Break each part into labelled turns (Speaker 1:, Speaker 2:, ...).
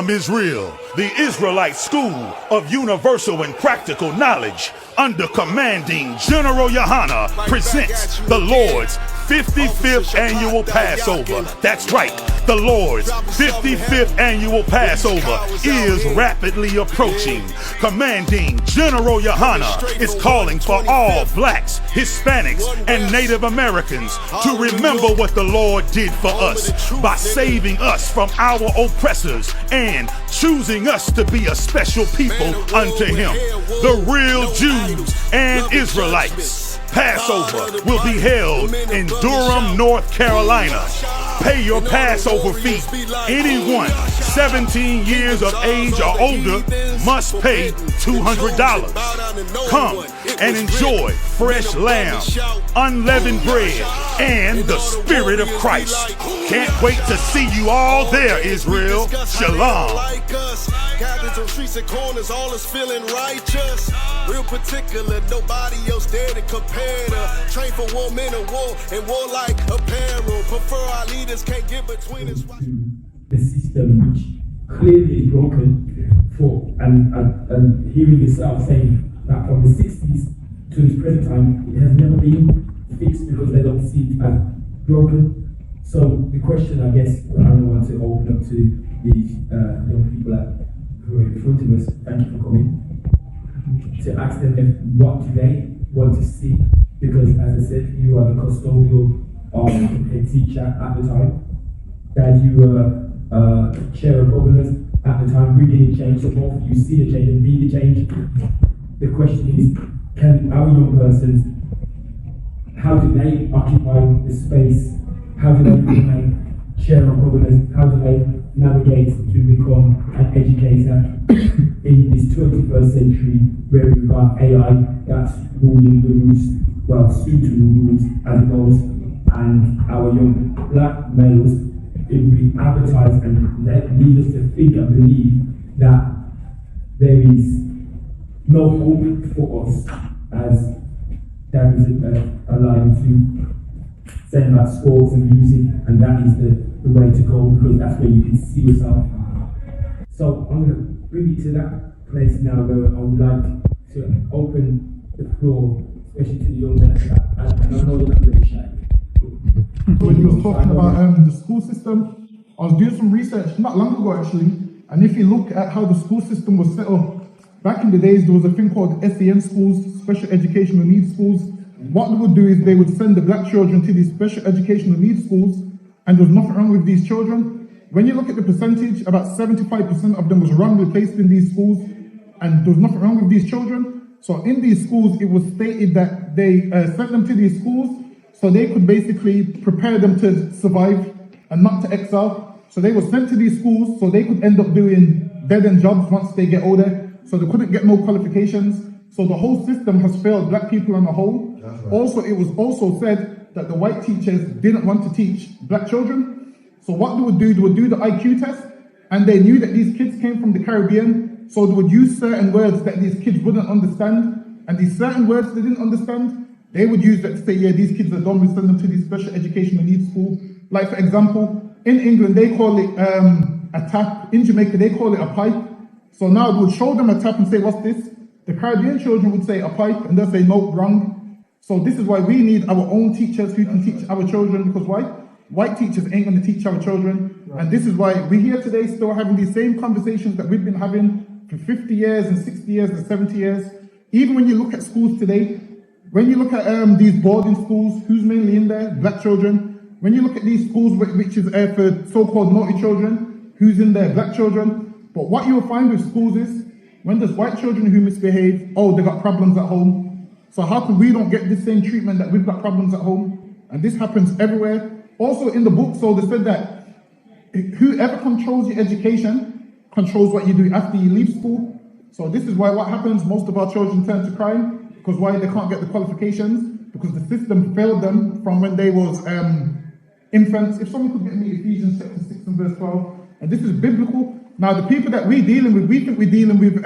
Speaker 1: Israel, the Israelite School of Universal and Practical Knowledge, under commanding General Yahanna, presents the Lord's 55th annual Passover. That's right, the Lord's 55th annual Passover is rapidly approaching. Commanding General Yahanna is calling for all blacks, Hispanics, and Native Americans to remember what the Lord did for us by saving us from our oppressors and choosing us to be a special people unto Him, the real Jews and Israelites. Passover will be held in Durham, North Carolina. Pay your Passover fee. Anyone 17 years of age or older must pay $200. Come and enjoy fresh lamb, unleavened bread, and the Spirit of Christ. Can't wait to see you all there, Israel. Shalom.
Speaker 2: Captains on streets and corners, all is feeling righteous. Real particular, nobody else there to compare to. Train for war, men of war, and warlike apparel. Prefer our leaders, can't get between us.
Speaker 3: The system which clearly is broken for, and hearing yourself saying that from the 60s to the present time, it has never been fixed because they don't see it as broken. So the question, I guess, I want to open up to these young people who are in front of us, thank you for coming, to ask them what do they want to see, because as I said, you are the custodial head teacher at the time, that you were chair of governors at the time, bringing change, so both of you see the change and be the change. The question is, can our young persons, how do they occupy the space? How do they become chair of governors? How do they navigate to become an educator in this 21st century where we've got AI that's ruling the roost, well, soon to rule the roost as it goes, and our young black males, it will be advertised and lead us to think and believe that there is no hope for us as Dad is alive to saying about sports and music, and that is the way to go, because that's where you can see yourself. So I'm going to bring you to that place now where I would like to open the floor, especially to the young men, and I know you're not really shy.
Speaker 4: When you were talking about the school system, I was doing some research not long ago actually, and if you look at how the school system was set up, back in the days there was a thing called SEN schools, special educational needs schools. What they would do is they would send the black children to these special educational needs schools, and there's nothing wrong with these children. When you look at the percentage, about 75% of them was wrongly placed in these schools, and there's nothing wrong with these children. So in these schools, it was stated that they sent them to these schools so they could basically prepare them to survive and not to excel. So they were sent to these schools so they could end up doing dead-end jobs once they get older, so they couldn't get no qualifications. So the whole system has failed black people on the whole. Right. Also, it was also said that the white teachers didn't want to teach black children. So what they would do the IQ test, and they knew that these kids came from the Caribbean, so they would use certain words that these kids wouldn't understand, and these certain words they didn't understand, they would use that to say, yeah, these kids are dumb, we send them to these special educational needs school. Like for example, in England, they call it a tap. In Jamaica, they call it a pipe. So now they would show them a tap and say, what's this? The Caribbean children would say a pipe, and they'll say, no, wrong. So this is why we need our own teachers who can teach our children, because why? White teachers ain't going to teach our children. Right. And this is why we're here today still having these same conversations that we've been having for 50 years and 60 years and 70 years. Even when you look at schools today, when you look at these boarding schools, who's mainly in there? Black children. When you look at these schools, which is for so-called naughty children, who's in there? Black children. But what you'll find with schools is, when there's white children who misbehave, oh, they got problems at home. So how come we don't get the same treatment that we've got problems at home? And this happens everywhere. Also in the book, so they said that whoever controls your education controls what you do after you leave school. So this is why what happens, most of our children turn to crime, because why they can't get the qualifications, because the system failed them from when they was infants. If someone could get me Ephesians chapter 6 and verse 12, and this is biblical. Now the people that we're dealing with, we think we're dealing with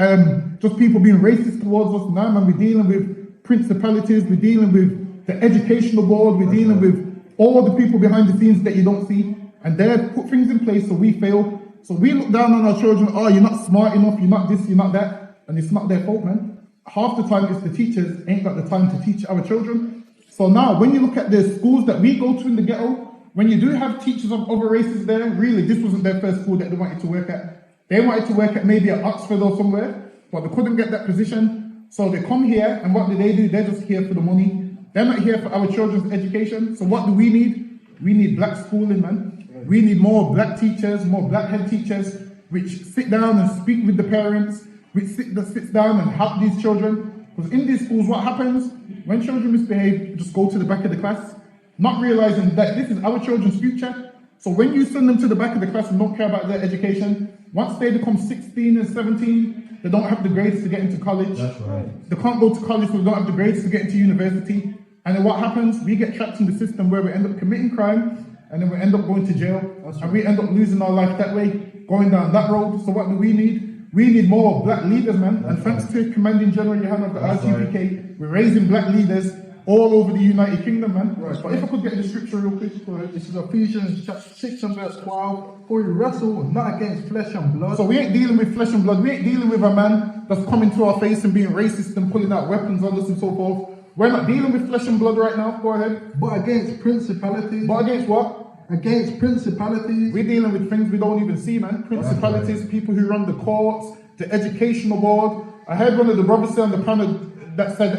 Speaker 4: just people being racist towards us. No, man, we're dealing with principalities, we're dealing with the educational board, we're dealing with all the people behind the scenes that you don't see, and they've put things in place so we fail. So we look down on our children, oh, you're not smart enough, you're not this, you're not that, and it's not their fault, man. Half the time it's the teachers ain't got the time to teach our children. So now, when you look at the schools that we go to in the ghetto, when you do have teachers of other races there, really, this wasn't their first school that they wanted to work at. They wanted to work at maybe at Oxford or somewhere, but they couldn't get that position. So they come here, and what do? They're just here for the money. They're not here for our children's education. So what do we need? We need black schooling, man. We need more black teachers, more black head teachers, which sit down and speak with the parents, which sits down and help these children. Because in these schools, what happens? When children misbehave, just go to the back of the class, not realizing that this is our children's future. So when you send them to the back of the class and don't care about their education, once they become 16 and 17, they don't have the grades to get into college.
Speaker 5: That's right.
Speaker 4: They can't go to college, so they don't have the grades to get into university. And then what happens? We get trapped in the system where we end up committing crime, and then we end up going to jail, and we end up losing our life that way, going down that road. So what do we need? We need more black leaders, man. And thanks to Commanding General Yohanna of the I.S.U.P.K, we're raising black leaders all over the United Kingdom, man. Right. But if I could get the scripture real quick.
Speaker 5: This is Ephesians chapter 6 and verse 12. For we wrestle not against flesh and blood.
Speaker 4: So we ain't dealing with flesh and blood. We ain't dealing with a man that's coming to our face and being racist and pulling out weapons on us and so forth. We're not dealing with flesh and blood right now. Go ahead.
Speaker 5: But against principalities.
Speaker 4: But against what?
Speaker 5: Against principalities.
Speaker 4: We're dealing with things we don't even see, man. Principalities, people who run the courts, the educational board. I heard one of the brothers say on the panel that said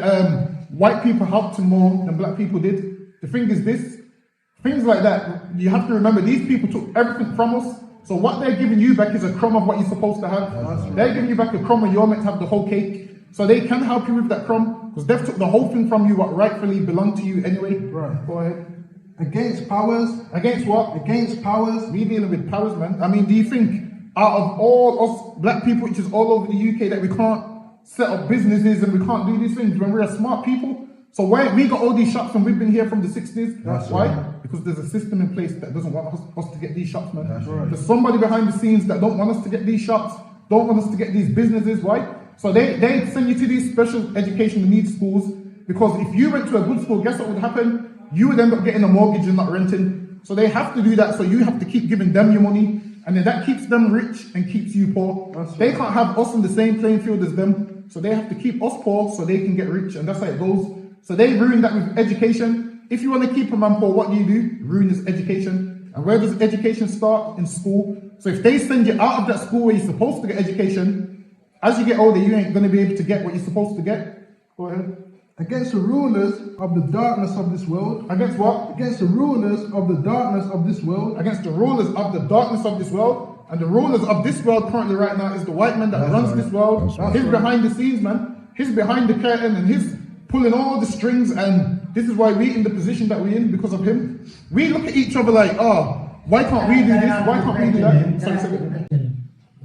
Speaker 4: white people helped him more than black people did. The thing is this, things like that, you have to remember these people took everything from us. So what they're giving you back is a crumb of what you're supposed to have. They're giving you back a crumb and you're meant to have the whole cake. So they can help you with that crumb because they've took the whole thing from you what rightfully belonged to you anyway.
Speaker 5: Right.
Speaker 4: Go ahead.
Speaker 5: Against powers.
Speaker 4: Against what?
Speaker 5: Against powers.
Speaker 4: We dealing with powers, man. I mean, do you think out of all us black people, which is all over the UK, that we can't set up businesses and we can't do these things when we're smart people? So why we got all these shops and we've been here from the 60s?
Speaker 5: That's
Speaker 4: why?
Speaker 5: Right.
Speaker 4: Because there's a system in place that doesn't want us to get these shops, man.
Speaker 5: That's right.
Speaker 4: There's somebody behind the scenes that don't want us to get these shops, don't want us to get these businesses. Why? So they send you to these special educational needs schools because if you went to a good school, guess what would happen? You would end up getting a mortgage and not renting. So they have to do that. So you have to keep giving them your money, and then that keeps them rich and keeps you poor. They can't have us on the same playing field as them. So they have to keep us poor so they can get rich, and that's how it goes. So they ruin that with education. If you want to keep a man poor, what do? Ruin his education. And where does education start? In school. So if they send you out of that school where you're supposed to get education, as you get older, you ain't going to be able to get what you're supposed to get. Go ahead.
Speaker 5: Against the rulers of the darkness of this world.
Speaker 4: Against what?
Speaker 5: Against the rulers of the darkness of this world.
Speaker 4: Against the rulers of the darkness of this world. And the rulers of this world currently right now is the white man that runs this world. He's behind the scenes, man. He's behind the curtain and he's pulling all the strings, and this is why we're in the position that we're in because of him. We look at each other like, oh, why can't we do this? Why can't we do that?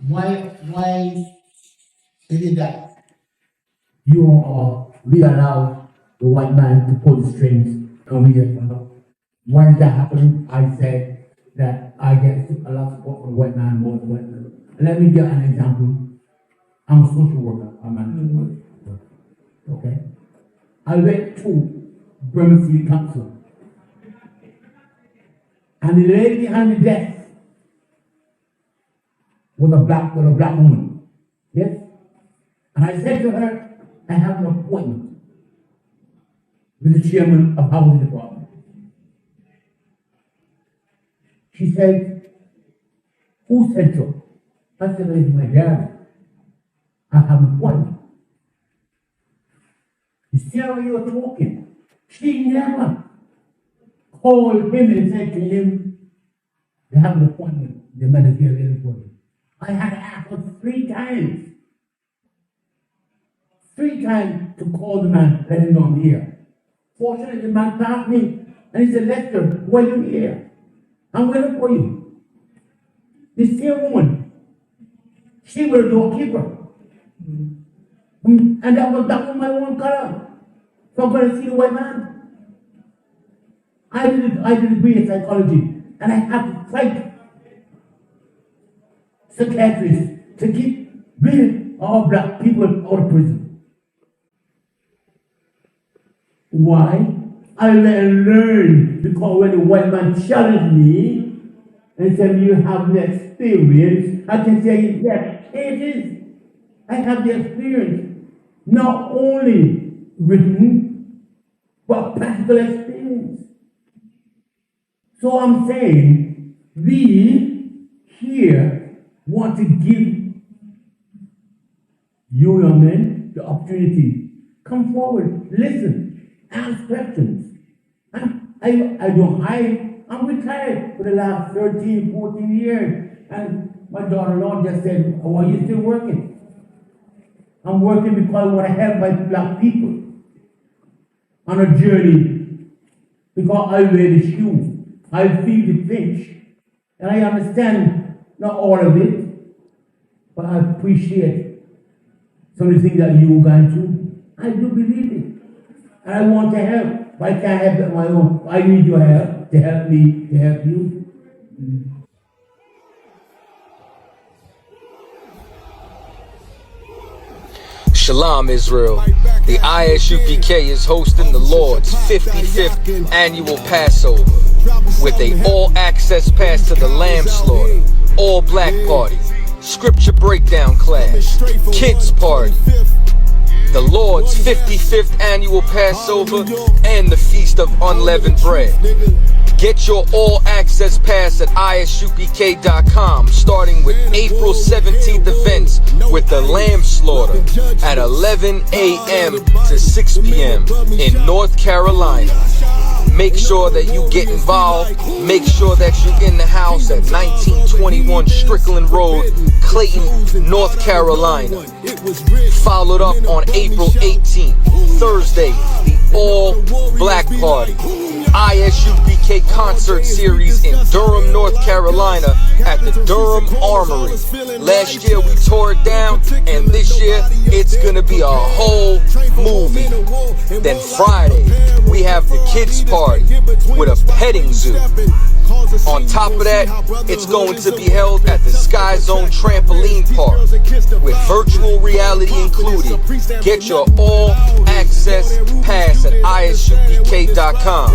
Speaker 6: Why is it that we allow the white man to pull the strings and we get one? Why is that happening? I said that I get a lot of support from the white man more than the white man. Let me give an example. I'm a social worker. I'm a okay. I went to Birmingham City Council, and the lady behind the desk was a black woman. Yes? And I said to her, I have an appointment with the chairman of housing department. She said, who said so? I said, it's my dad. I have an appointment. You see how you are talking? She never called him and said to him, they have an appointment. The man is here waiting for you. I had to ask her 3 times. 3 times to call the man, let him know I'm here. Fortunately, the man passed me and he said, Lester, why are you here? I'm waiting for you. This same woman, she was a doorkeeper. And that was my own color. So I'm going to see the white man. I did a degree in psychology, and I have to fight psychiatrists to keep bringing all black people out of prison. Why? I learned because when the white man challenged me, and said, you have the experience, I can say, yes, it is. I have the experience, not only written, but practical experience. So I'm saying, we here want to give you young men the opportunity. Come forward, listen, ask questions. I don't hide. I'm retired for the last 13, 14 years. And my daughter-in-law just said, why are you still working? I'm working because I want to help my black people on a journey. Because I wear the shoe. I feel the pinch. And I understand not all of it, but I appreciate some of the things that you are going through. I do believe it. And I want to help. But I can't help it on my own. I need your help to help me, to help you.
Speaker 7: Shalom, Israel. The I.S.U.P.K is hosting the Lord's 55th annual Passover with a all-access pass to the lamb slaughter, all-black party, scripture breakdown class, kids party, the Lord's 55th annual Passover, and the Feast of Unleavened Bread. Get your all-access pass at ISUPK.com, starting with April 17th events with the lamb slaughter at 11 a.m. to 6 p.m. in North Carolina. Make sure that you get involved. Make sure that you're in the house at 1921 Strickland Road, Clayton, North Carolina. Followed up on April 18th, Thursday, the all-black party. I.S.U.P.K concert series in Durham, North Carolina at the Durham Armory. Last year we tore it down, and this year it's gonna be a whole movie. Then Friday we have the kids party with a petting zoo. On top of that, it's going to be held at the Sky Zone Trampoline Park with virtual reality included. Get your all-access pass at ISUPK.com.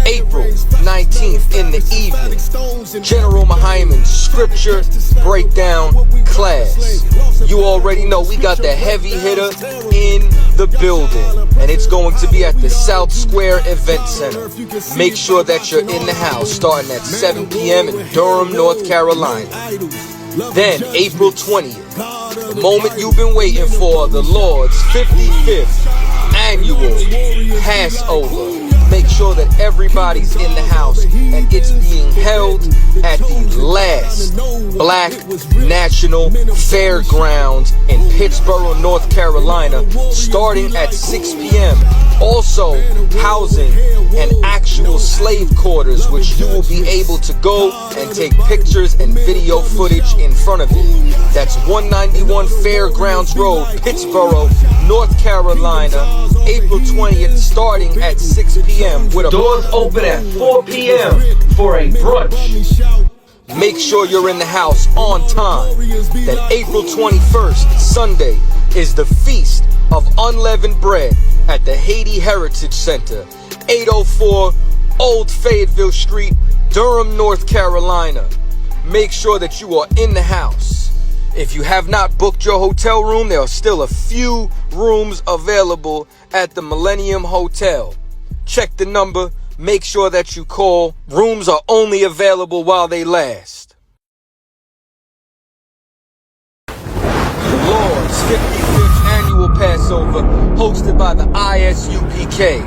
Speaker 7: April 19th in the evening, General Hyman's scripture breakdown class. You already know we got the heavy hitter in the building, and it's going to be at the South Square Event Center. Make sure that you're in the house starting at 7 p.m. in Durham, North Carolina. Then April 20th, the moment you've been waiting for, the Lord's 55th annual Passover. Make sure that everybody's in the house, and it's being held at the last Black National Fairgrounds in Pittsboro, North Carolina, starting at 6 p.m. Also housing an actual slave quarters, which you will be able to go and take pictures and video footage in front of it. That's 191 Fairgrounds Road, Pittsboro, North Carolina, April 20th, starting at 6 p.m. with doors open at 4 p.m. for a brunch. Make sure you're in the house on time. Then April 21st, Sunday, is the Feast of Unleavened Bread at the Haiti Heritage Center, 804 Old Fayetteville Street, Durham, North Carolina. Make sure that you are in the house. If you have not booked your hotel room, there are still a few rooms available at the Millennium Hotel. Check the number. Make sure that you call. Rooms are only available while they last. The Lord's 55th annual Passover, hosted by the I.S.U.P.K.